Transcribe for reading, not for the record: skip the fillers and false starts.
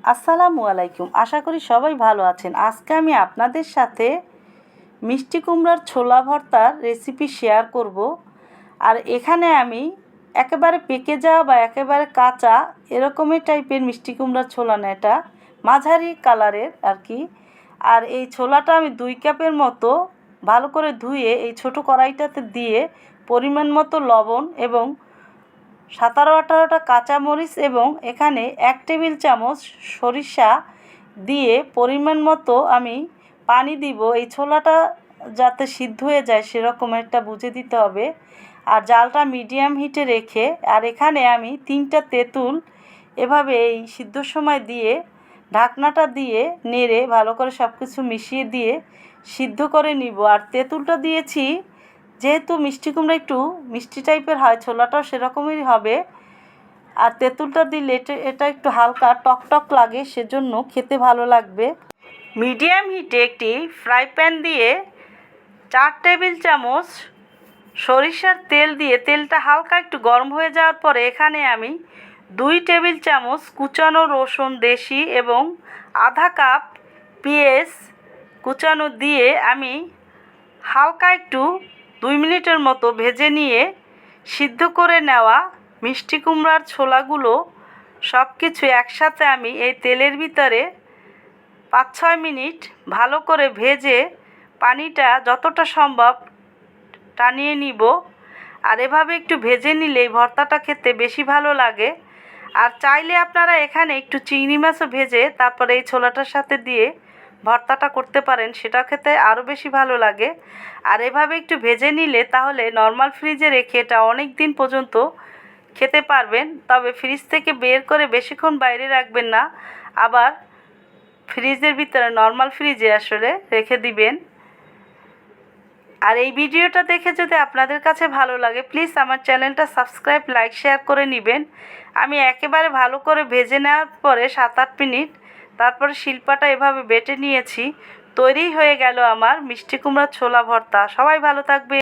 আসসালামু আলাইকুম। আশা করি সবাই ভালো আছেন। আজকে আমি আপনাদের সাথে মিষ্টি কুমড়ার ছোলা ভর্তার রেসিপি শেয়ার করব। আর এখানে আমি একেবারে পেকে যাওয়া বা একেবারে কাঁচা এরকমই টাইপের মিষ্টি কুমড়ার ছোলা না, এটা মাঝারি কালারের আর কি। আর এই ছোলাটা আমি 2 কাপের মতো ভালো করে ধুয়ে এই ছোট কড়াইটাতে দিয়ে পরিমাণ মতো লবণ এবং 17-18টা কাঁচামরিচ এবং এখানে 1 টেবিল চামচ সরিষা দিয়ে পরিমাণ মতো আমি পানি দিব। এই ছোলাটা যাতে সিদ্ধ হয়ে যায় সেরকম একটা বুঝে দিতে হবে। আর জালটা মিডিয়াম হিটে রেখে, আর এখানে আমি 3টা তেঁতুল এভাবে এই সিদ্ধর সময় দিয়ে ঢাকনাটা দিয়ে নেড়ে ভালো করে সব কিছু মিশিয়ে দিয়ে সিদ্ধ করে নিব। আর তেঁতুলটা দিয়েছি যেহেতু মিষ্টি কুমড়া একটু মিষ্টি টাইপের হয়, ছোলাটাও সেরকমই হবে। আর তেঁতুলটা দিলে এটা একটু হালকা টক লাগে, সেজন্য খেতে ভালো লাগবে। মিডিয়াম হিটে একটি ফ্রাই প্যান দিয়ে 4 টেবিল চামচ সরিষার তেল দিয়ে তেলটা হালকা একটু গরম হয়ে যাওয়ার পরে এখানে আমি 2 টেবিল চামচ কুচানো রসুন দেশি এবং আধা কাপ পেঁয়াজ কুচানো দিয়ে আমি হালকা একটু 2 মিনিটের মতো ভেজে নিয়ে সিদ্ধ করে নেওয়া মিষ্টি কুমড়ার ছোলাগুলো সব কিছু একসাথে আমি এই তেলের ভিতরে 5-6 মিনিট ভালো করে ভেজে পানিটা যতটা সম্ভব টানিয়ে নিব। আর এভাবে একটু ভেজে নিলেই ভর্তাটা খেতে বেশি ভালো লাগে। আর চাইলে আপনারা এখানে একটু চিংড়ি মাছও ভেজে তারপরে এই ছোলাটার সাথে দিয়ে ভর্তাটা করতে পারেন, সেটা খেতে আরও বেশি ভালো লাগে। আর এভাবে একটু ভেজে নিলে তাহলে নর্মাল ফ্রিজে রেখে এটা অনেক দিন পর্যন্ত খেতে পারবেন। তবে ফ্রিজ থেকে বের করে বেশিক্ষণ বাইরে রাখবেন না, আবার ফ্রিজের ভিতরে নর্মাল ফ্রিজে আসলে রেখে দিবেন। আর এই ভিডিওটা দেখে যদি আপনাদের কাছে ভালো লাগে প্লিজ আমার চ্যানেলটা সাবস্ক্রাইব লাইক শেয়ার করে নেবেন। আমি একেবারে ভালো করে ভেজে নেওয়ার পরে 7-8 মিনিট তারপরে শিলপাটা এভাবে বেটে নিয়েছি। তৈরি হয়ে গেল আমার মিষ্টি কুমড়ার ছোলা ভর্তা। সবাই ভালো থাকবে।